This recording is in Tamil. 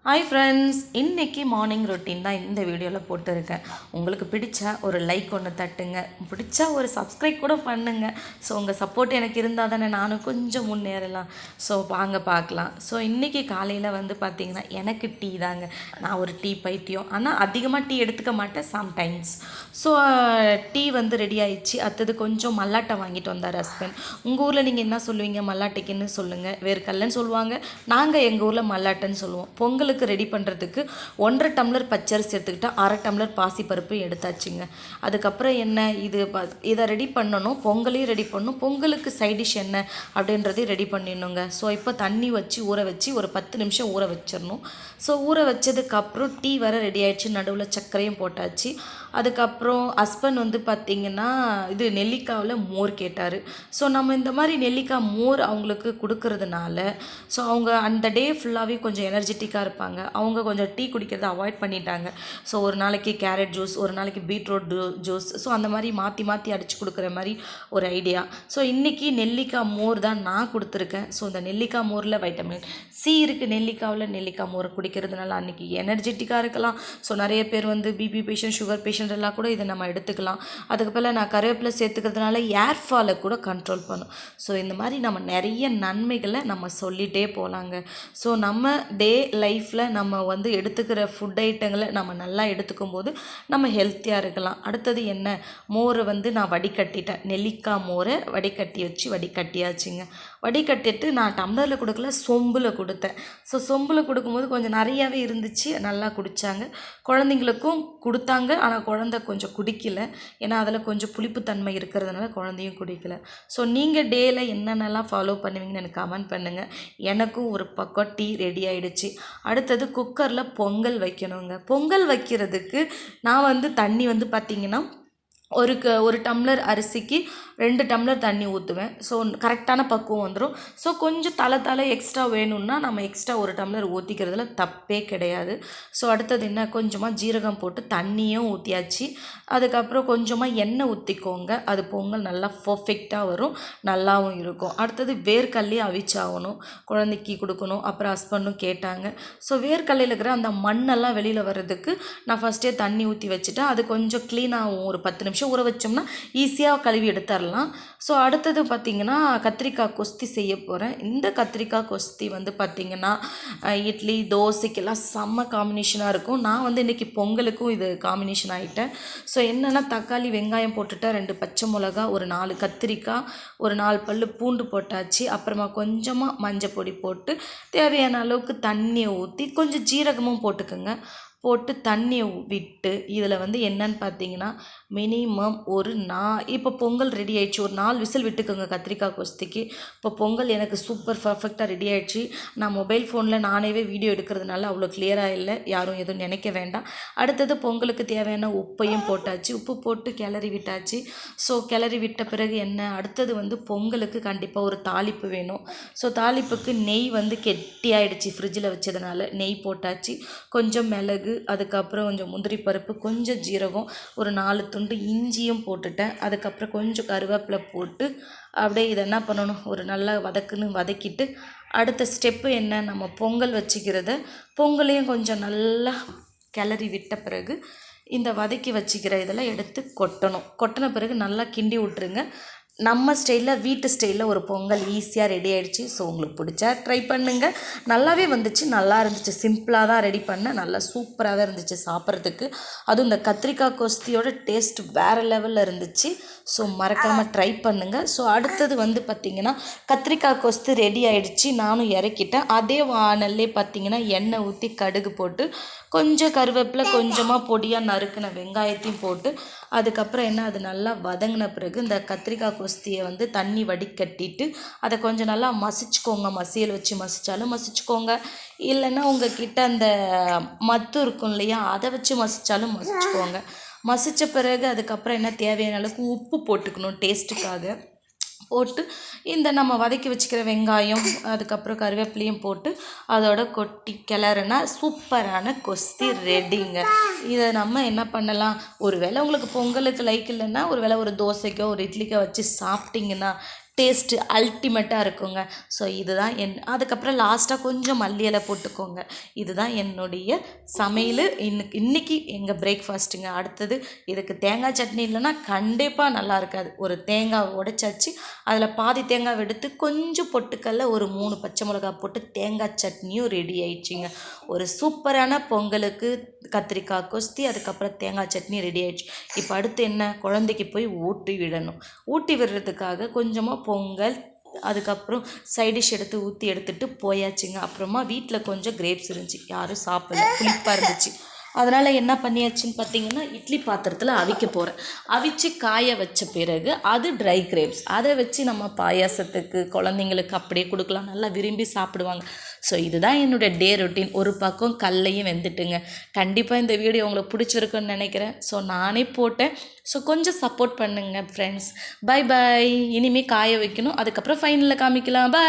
ஹாய் ஃப்ரெண்ட்ஸ், இன்றைக்கி மார்னிங் ரொட்டீன் தான் இந்த வீடியோவில் போட்டிருக்கேன். உங்களுக்கு பிடிச்சா ஒரு லைக் ஒன்று தட்டுங்க, பிடிச்சா ஒரு சப்ஸ்கிரைப் கூட பண்ணுங்கள். ஸோ உங்கள் சப்போர்ட் எனக்கு இருந்தால் தானே நானும் கொஞ்சம் முன்னேறலாம். ஸோ வாங்க பார்க்கலாம். ஸோ இன்றைக்கி காலையில் பார்த்திங்கன்னா எனக்கு டீ தாங்க. நான் ஒரு டீ பைத்தியம், ஆனால் அதிகமாக டீ எடுத்துக்க மாட்டேன் சம்டைம்ஸ். ஸோ டீ ரெடி ஆயிடுச்சு. அடுத்தது கொஞ்சம் மல்லாட்டை வாங்கிட்டு வந்தார் ஹஸ்பண்ட். உங்கள் ஊரில் நீங்கள் என்ன சொல்லுவீங்க? மல்லாட்டைக்குன்னு சொல்லுங்கள், வேர்க்கல்லன்னு சொல்லுவாங்க. நாங்கள் எங்கள் ஊரில் மல்லாட்டைன்னு சொல்லுவோம். பொங்கலுக்கு ரெடி பண்ணுறதுக்கு 1.5 டம்ளர் பச்சரிசி எடுத்துக்கிட்டா 1/2 டம்ளர் பாசிப்பருப்பு எடுத்தாச்சுங்க. அதுக்கப்புறம் என்ன, இதை ரெடி பண்ணணும், பொங்கலையும் ரெடி பண்ணணும், பொங்கலுக்கு சைட் டிஷ் என்ன அப்படின்றதையும் ரெடி பண்ணிடணுங்க. ஸோ இப்போ தண்ணி வச்சு ஊற வச்சு ஒரு 10 நிமிஷம் ஊற வச்சிடணும். ஸோ ஊற வச்சதுக்கப்புறம் டீ வர ரெடி ஆகிடுச்சு, நடுவில் சர்க்கரையும் போட்டாச்சு. அதுக்கப்புறம் ஹஸ்பண்ட் பார்த்திங்கன்னா இது நெல்லிக்காவில் மோர் கேட்டார். ஸோ நம்ம இந்த மாதிரி நெல்லிக்காய் மோர் அவங்களுக்கு கொடுக்கறதுனால ஸோ அவங்க அந்த டே ஃபுல்லாகவே கொஞ்சம் எனர்ஜெட்டிக்காக இருப்பாங்க. அவங்க கொஞ்சம் டீ குடிக்கிறத அவாய்ட் பண்ணிட்டாங்க. ஸோ ஒரு நாளைக்கு கேரட் ஜூஸ், ஒரு நாளைக்கு பீட்ரூட் ஜூஸ், ஸோ அந்த மாதிரி மாற்றி மாற்றி அடித்து கொடுக்குற மாதிரி ஒரு ஐடியா. ஸோ இன்றைக்கி நெல்லிக்காய் மோர் தான் நான் கொடுத்துருக்கேன். ஸோ இந்த நெல்லிக்காய் மோரில் வைட்டமின் சி இருக்குது. நெல்லிக்காவில் நெல்லிக்காய் மோர் குடிக்கிறதுனால அன்றைக்கி எனர்ஜெட்டிக்காக இருக்கலாம். ஸோ நிறைய பேர் பிபி பேஷண்ட், சுகர் பேஷண்ட் எல்லாம் கூட இதை நம்ம எடுத்துக்கலாம். அதுக்கு பிறகு நான் கருவேப்பிலை சேர்த்துக்கிறதுனால ஏர் ஃபாலை கூட கண்ட்ரோல் பண்ணும். ஸோ இந்த மாதிரி நம்ம நிறைய நன்மைகளை நம்ம சொல்லிகிட்டே போகலாங்க. ஸோ நம்ம டே லைஃப்பில் நம்ம எடுத்துக்கிற ஃபுட் ஐட்டங்களை நம்ம நல்லா எடுத்துக்கும் போது நம்ம ஹெல்த்தியாக இருக்கலாம். அடுத்தது என்ன, மோரை நான் வடிகட்டிட்டேன். நெல்லிக்காய் மோரை வடிகட்டியாச்சுங்க. வடிகட்டிட்டு நான் டம்ளரில் கொடுக்கல, சொம்பில் கொடுத்தேன். ஸோ சொம்பில் கொடுக்கும்போது கொஞ்சம் நிறையாவே இருந்துச்சு, நல்லா குடித்தாங்க. குழந்தைங்களுக்கும் கொடுத்தாங்க, ஆனால் குழந்தை கொஞ்சம் குடிக்கல. ஏன்னா அதில் கொஞ்சம் புளிப்புத்தன்மை இருக்கிறதுனால குழந்தையும் குடிக்கல. ஸோ நீங்கள் டேயில் என்னென்னலாம் ஃபாலோ பண்ணுவீங்கன்னு எனக்கு கமெண்ட் பண்ணுங்கள். எனக்கும் ஒரு பக்கம் டீ ரெடி ஆகிடுச்சு. அடுத்தது குக்கரில் பொங்கல் வைக்கணுங்க. பொங்கல் வைக்கிறதுக்கு நான் தண்ணி பார்த்திங்கன்னா ஒரு டம்ளர் அரிசிக்கு 2 டம்ளர் தண்ணி ஊற்றுவேன். ஸோ கரெக்டான பக்குவம் வந்துடும். ஸோ கொஞ்சம் தலை எக்ஸ்ட்ரா வேணும்னா நம்ம எக்ஸ்ட்ரா 1 டம்ளர் ஊற்றிக்கிறதுல தப்பே கிடையாது. ஸோ அடுத்தது என்ன, கொஞ்சமாக ஜீரகம் போட்டு தண்ணியும் ஊற்றியாச்சு. அதுக்கப்புறம் கொஞ்சமாக எண்ணெய் ஊற்றிக்கோங்க. அது பொங்கல் நல்லா பர்ஃபெக்டாக வரும், நல்லாவும் இருக்கும். அடுத்தது வேர்க்கல்லையே அவிச்சாகணும், குழந்தைக்கு கொடுக்கணும். அப்புறம் ஹஸ்பண்டும் கேட்டாங்க. ஸோ வேர்க்கல்லையில் இருக்கிற அந்த மண்ணெல்லாம் வெளியில் வர்றதுக்கு நான் ஃபஸ்ட்டே தண்ணி ஊற்றி வச்சுட்டேன். அது கொஞ்சம் க்ளீனாகும். ஒரு 10 நிமிஷம் ஊற வச்சோம்னா ஈஸியாக கழுவி எடுத்துடலாம். ஸோ அடுத்தது பார்த்திங்கன்னா கத்திரிக்காய் கொஸ்தி செய்ய போகிறேன். இந்த கத்திரிக்காய் கொஸ்தி பார்த்திங்கன்னா இட்லி தோசைக்கெல்லாம் செம்ம காம்பினேஷனாக இருக்கும். நான் இன்றைக்கி பொங்கலுக்கும் இது காம்பினேஷன் ஆகிட்டேன். ஸோ என்னென்னா தக்காளி வெங்காயம் போட்டுட்டேன், 2 பச்சை மிளகா, ஒரு 4 கத்திரிக்காய், ஒரு 4 பல் பூண்டு போட்டாச்சு. அப்புறமா கொஞ்சமாக மஞ்சள் பொடி போட்டு தேவையான அளவுக்கு தண்ணியை ஊற்றி கொஞ்சம் ஜீரகமும் போட்டுக்கோங்க. போட்டு தண்ணியை விட்டு இதில் என்னன்னு பார்த்தீங்கன்னா மினிமம் இப்போ பொங்கல் ரெடி ஆயிடுச்சு. ஒரு 4 விசில் விட்டுக்கோங்க கத்திரிக்காய் கொஸ்திக்கு. இப்போ பொங்கல் எனக்கு சூப்பர் பர்ஃபெக்டாக ரெடி ஆகிடுச்சு. நான் மொபைல் ஃபோனில் நானேவே வீடியோ எடுக்கிறதுனால அவ்வளோ கிளியராக இல்லை, யாரும் எதுவும் நினைக்க வேண்டாம். அடுத்தது பொங்கலுக்கு தேவையான உப்பையும் போட்டாச்சு. உப்பு போட்டு கிளறி விட்டாச்சு. ஸோ கிளறி விட்ட பிறகு என்ன, அடுத்தது பொங்கலுக்கு கண்டிப்பாக ஒரு தாளிப்பு வேணும். ஸோ தாளிப்புக்கு நெய் கெட்டி ஆகிடுச்சு, ஃப்ரிட்ஜில் வச்சதுனால நெய் போட்டாச்சு. கொஞ்சம் மிளகு, அதுக்கப்புறம் கொஞ்சம் முந்திரி பருப்பு, கொஞ்சம் ஜீரகம், ஒரு 4 துண்டு இஞ்சியும் போட்டுட்டேன். அதுக்கப்புறம் கொஞ்சம் கருவேப்பிலை போட்டு அப்படியே இதை என்ன பண்ணணும், ஒரு நல்லா வதக்கிட்டு அடுத்த ஸ்டெப்பு என்ன, நம்ம பொங்கல் பொங்கலையும் கொஞ்சம் நல்லா கிளறி விட்ட பிறகு இந்த வதக்கி வச்சுக்கிற இதெல்லாம் எடுத்து கொட்டின பிறகு நல்லா கிண்டி விட்டுருங்க. நம்ம ஸ்டைலில், வீட்டு ஸ்டைலில் ஒரு பொங்கல் ஈஸியாக ரெடி ஆகிடுச்சு. ஸோ உங்களுக்கு பிடிச்சா ட்ரை பண்ணுங்கள். நல்லாவே நல்லா இருந்துச்சு. சிம்பிளாக தான் ரெடி பண்ணேன், நல்லா சூப்பராகவே இருந்துச்சு சாப்பிட்றதுக்கு. அதுவும் இந்த கத்திரிக்காய் கொஸ்தியோட டேஸ்ட் வேறு லெவலில் இருந்துச்சு. ஸோ மறக்காமல் ட்ரை பண்ணுங்கள். ஸோ அடுத்தது பார்த்திங்கன்னா கத்திரிக்காய் கொஸ்தி ரெடி ஆகிடுச்சு, நானும் இறக்கிட்டேன். அதே வானல்லே பார்த்திங்கன்னா எண்ணெய் ஊற்றி கடுகு போட்டு கொஞ்சம் கருவேப்பிலை, கொஞ்சமாக பொடியாக நறுக்கின வெங்காயத்தையும் போட்டு அதுக்கப்புறம் என்ன, அது நல்லா வதங்கின பிறகு இந்த கத்திரிக்காய் கொஸ்தியை தண்ணி வடிகட்டிட்டு அதை கொஞ்சம் நல்லா மசிச்சுக்கோங்க. மசியல் வச்சு மசித்தாலும் மசிச்சுக்கோங்க, இல்லைன்னா உங்கள் கிட்ட அந்த மத்து இருக்கும் இல்லையா, அதை வச்சு மசித்தாலும் மசிச்சுக்கோங்க. மசித்த பிறகு அதுக்கப்புறம் என்ன, தேவையான அளவுக்கு உப்பு போட்டுக்கணும் டேஸ்ட்டுக்காக. போட்டு இந்த நம்ம வதக்கி வச்சுக்கிற வெங்காயம், அதுக்கப்புறம் கருவேப்பிலையும் போட்டு அதோட கொட்டி கிளறுனா சூப்பரான கொஸ்தி ரெடிங்க. இதை நம்ம என்ன பண்ணலாம், ஒரு வேளை உங்களுக்கு பொங்கலுக்கு லைக் இல்லைன்னா ஒரு வேளை ஒரு தோசைக்கோ ஒரு இட்லிக்கோ வச்சு சாப்பிட்டிங்கன்னா டேஸ்ட்டு அல்டிமேட்டாக இருக்குங்க. ஸோ இதுதான் அதுக்கப்புறம் லாஸ்ட்டாக கொஞ்சம் மல்லி இலை போட்டுக்கோங்க. இதுதான் என்னுடைய சமையல் இன்னைக்கு எங்கள் பிரேக்ஃபாஸ்ட்டுங்க. அடுத்தது இதுக்கு தேங்காய் சட்னி இல்லைன்னா கண்டிப்பாக நல்லா இருக்காது. ஒரு தேங்காய் உடைச்சாச்சு, அதில் பாதி தேங்காய் எடுத்து கொஞ்சம் பொட்டுக்கல்ல ஒரு 3 பச்சை மிளகா போட்டு தேங்காய் சட்னியும் ரெடி ஆயிடுச்சுங்க. ஒரு சூப்பரான பொங்கலுக்கு கத்திரிக்காய் கொஸ்தி, அதுக்கப்புறம் தேங்காய் சட்னி ரெடி ஆயிடுச்சு. இப்போ அடுத்து என்ன, குழந்தைக்கு போய் ஊட்டி விடணும். ஊட்டி விடுறதுக்காக கொஞ்சமாக பொங்கல், அதுக்கப்புறம் சைடிஷ் எடுத்துட்டு போயாச்சுங்க. அப்புறமா வீட்டில் கொஞ்சம் கிரேப்ஸ் இருந்துச்சு, யாரும் சாப்பிடல, புளிப்பாக இருந்துச்சு. அதனால் என்ன பண்ணியாச்சுன்னு பார்த்தீங்கன்னா, இட்லி பாத்திரத்தில் அவிக்க போகிறேன். அவிச்சு காய வச்ச பிறகு அது ட்ரை கிரேப்ஸ், அதை வச்சு நம்ம பாயாசத்துக்கு குழந்தைங்களுக்கு அப்படியே கொடுக்கலாம், நல்லா விரும்பி சாப்பிடுவாங்க. ஸோ இதுதான் என்னுடைய டே ரொட்டீன். ஒரு பக்கம் கல்லையும் வெந்துட்டுங்க. கண்டிப்பாக இந்த வீடியோ உங்களுக்கு பிடிச்சிருக்குன்னு நினைக்கிறேன். ஸோ நானே போட்டேன். ஸோ கொஞ்சம் சப்போர்ட் பண்ணுங்க ஃப்ரெண்ட்ஸ். Bye bye. இனிமேல் காய வைக்கணும், அதுக்கப்புறம் ஃபைனலில் காமிக்கலாம். பாய்.